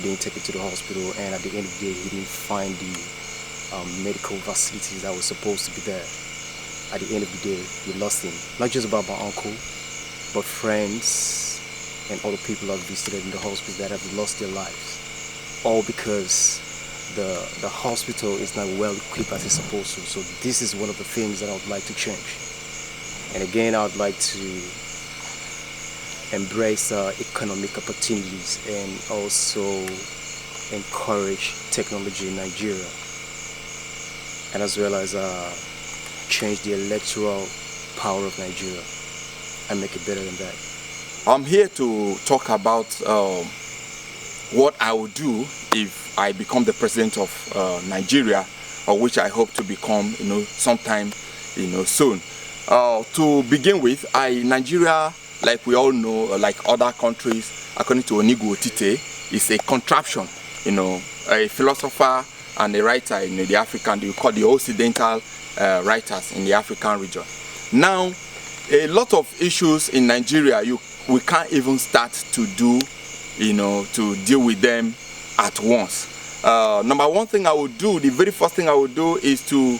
Speaker 18: being taken to the hospital, and at the end of the day he didn't find the medical facilities that were supposed to be there. At the end of the day, we lost him. Not just about my uncle, but friends and other people I've visited in the hospital that have lost their lives. All because the hospital is not well equipped as it's supposed to. So this is one of the things that I would like to change. And again, I would like to embrace economic opportunities and also encourage technology in Nigeria, and as well as change the electoral power of Nigeria and make it better than that.
Speaker 19: I'm here to talk about what I will do if I become the president of Nigeria, or which I hope to become, sometime, soon. To begin with, Nigeria, like we all know, like other countries, according to Onigo Otite, is a contraption. A philosopher and a writer in the African, you call the Occidental writers in the African region. Now, a lot of issues in Nigeria, we can't even start to do, to deal with them at once. Number one thing I would do, the very first thing I would do is to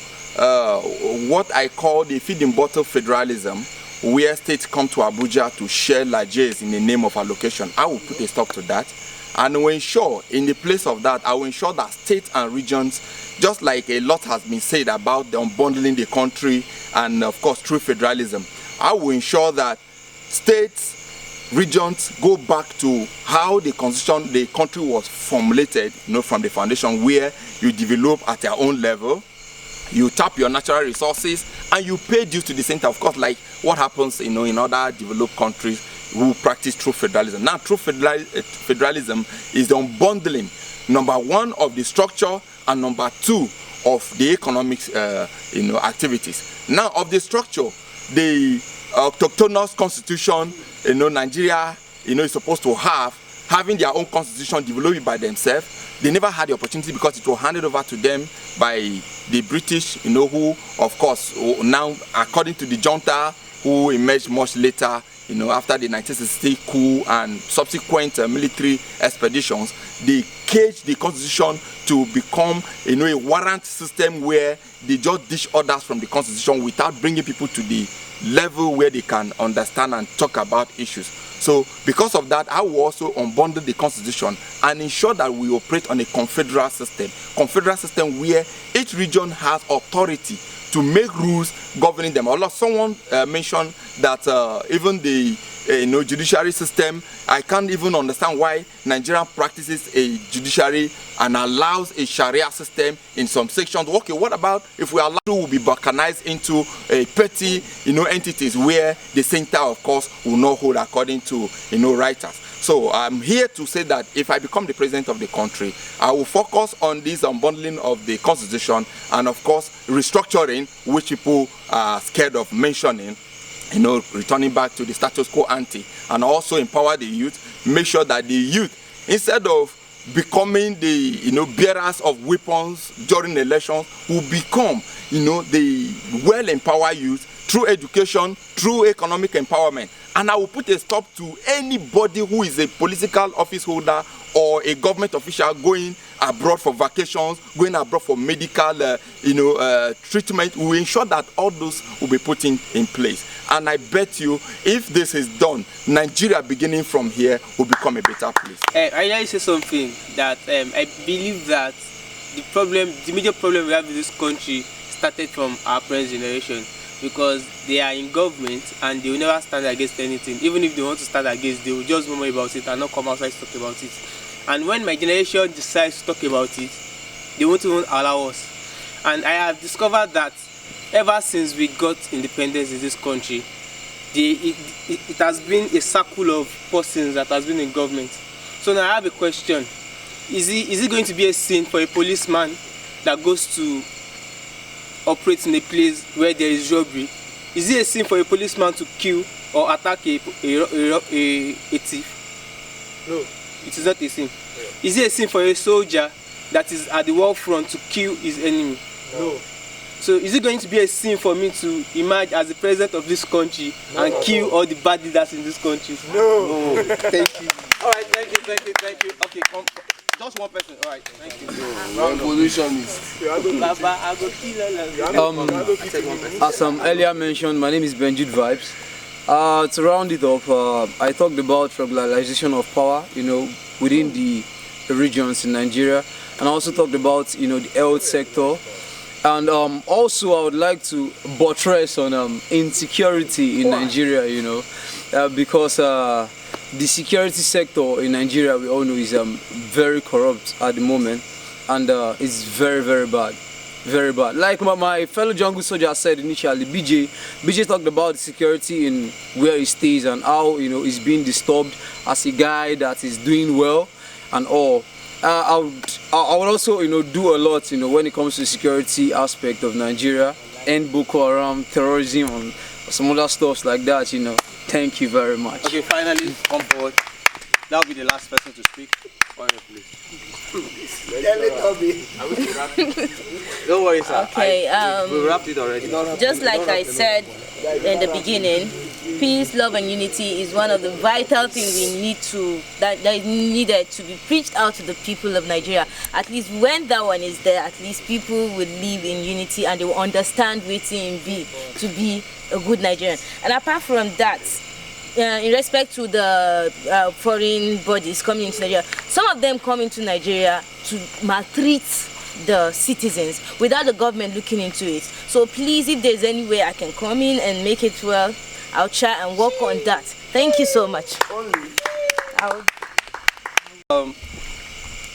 Speaker 19: what I call the feeding bottle federalism, where states come to Abuja to share largesse in the name of allocation. I will put a stop to that. And will ensure, in the place of that, I will ensure that states and regions, just like a lot has been said about the unbundling the country and of course true federalism, I will ensure that states, regions go back to how the constitution, the country was formulated, from the foundation, where you develop at your own level, you tap your natural resources, and you pay due to the center, of course, like what happens, in other developed countries who practice true federalism. Now, true federalism is the unbundling, number one, of the structure, and number two, of the economic, activities. Now, of the structure, the autochthonous constitution, Nigeria, is supposed to have having their own constitution developed by themselves. They never had the opportunity because it was handed over to them by the British, you know, who, of course, now, according to the junta, who emerged much later, you know, after the 1960 coup and subsequent military expeditions, they caged the constitution to become, you know, a warrant system where they just dish orders from the constitution without bringing people to the level where they can understand and talk about issues. So because of that, I will also unbundle the constitution and ensure that we operate on a confederal system where each region has authority to make rules governing them. Although someone mentioned that even the judiciary system, I can't even understand why Nigeria practices a judiciary and allows a Sharia system in some sections. Okay, what about if we allow to be balkanized into a petty, entities where the center, of course, will not hold according to, writers. So I'm here to say that if I become the president of the country, I will focus on this unbundling of the constitution and, of course, restructuring, which people are scared of mentioning, returning back to the status quo ante, and also empower the youth, make sure that the youth, instead of becoming the bearers of weapons during elections, will become the well-empowered youth through education, through economic empowerment. And I will put a stop to anybody who is a political office holder or a government official going abroad for vacations, going abroad for medical treatment. We will ensure that all those will be put in place. And I bet you, if this is done, Nigeria beginning from here will become a better place.
Speaker 10: I like to say something that I believe that the major problem we have in this country started from our parents' generation, because they are in government and they will never stand against anything. Even if they want to stand against, they will just murmur about it and not come outside to talk about it. And when my generation decides to talk about it, they won't even allow us. And I have discovered that ever since we got independence in this country, it has been a circle of persons that has been in government. So now I have a question. Is it going to be a sin for a policeman that goes to operate in a place where there is robbery? Is it a sin for a policeman to kill or attack a thief? No, it is not a sin. Yeah. Is it a sin for a soldier that is at the war front to kill his enemy? No. So is it going to be a sin for me to emerge as the president of this country and kill all the bad leaders in this country? No. No. Thank you. All right, thank you. Okay, come. Just one person. All right, thank you.
Speaker 11: Revolutionist. As earlier mentioned, my name is Benjit Vibes. To round it up, I talked about regularization of power, within the regions in Nigeria, and I also talked about, the health sector, and also I would like to buttress on insecurity in Nigeria, because the security sector in Nigeria, we all know, is very corrupt at the moment, and it's very, very bad. Very bad. Like my fellow jungle soldier said initially, BJ talked about the security in where he stays and how he's being disturbed as a guy that is doing well and all. I would also do a lot when it comes to the security aspect of Nigeria, end Boko Haram, terrorism, and some other stuff like that. Thank you very much.
Speaker 7: Okay, finally, come forward. That'll be the last person to speak. Please. Don't worry, sir.
Speaker 17: Okay.
Speaker 7: We wrapped it already.
Speaker 17: Just like I said in the beginning, peace, love, and unity is one of the vital things we need that is needed to be preached out to the people of Nigeria. At least when that one is there, at least people will live in unity and they will understand waiting to be a good Nigerian. And apart from that, in respect to the foreign bodies coming into Nigeria, some of them come into Nigeria to maltreat the citizens without the government looking into it. So please, if there's any way I can come in and make it well, I'll try and work on that. Thank you so much.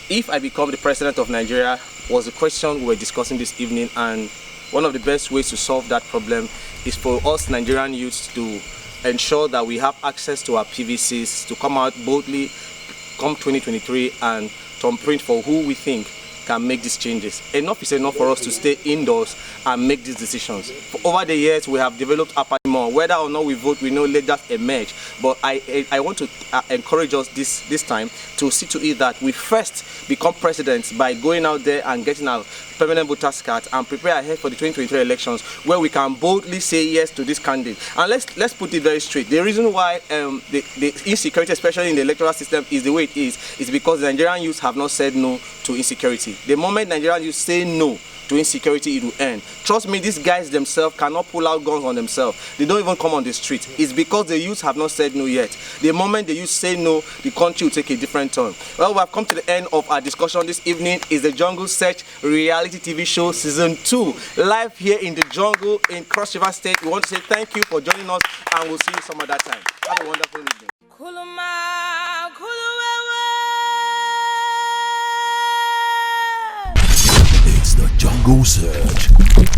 Speaker 7: If I become the president of Nigeria was a question we were discussing this evening, and one of the best ways to solve that problem is for us Nigerian youths to ensure that we have access to our PVCs, to come out boldly come 2023 and thumbprint for who we think can make these changes. Enough is enough for us to stay indoors and make these decisions. Over the years, we have developed apathy more. Whether or not we vote, we know let that emerge. But I want to encourage us this time to see to it that we first become presidents by going out there and getting our permanent voters card and prepare ahead for the 2023 elections, where we can boldly say yes to this candidate. And let's put it very straight. The reason why the insecurity, especially in the electoral system, is the way it is because the Nigerian youth have not said no to insecurity. The moment Nigerian youth say no to insecurity, it will end. Trust me, these guys themselves cannot pull out guns on themselves. They don't even come on the street. It's because the youth have not said no yet. The moment the youth say no, the country will take a different turn. Well, we have come to the end of our discussion this evening. Is the Jungle Search reality TV show season 2, live here in the jungle in Cross River State. We want to say thank you for joining us, and we'll see you some other time. Have a wonderful evening.
Speaker 6: It's the Jungle Search.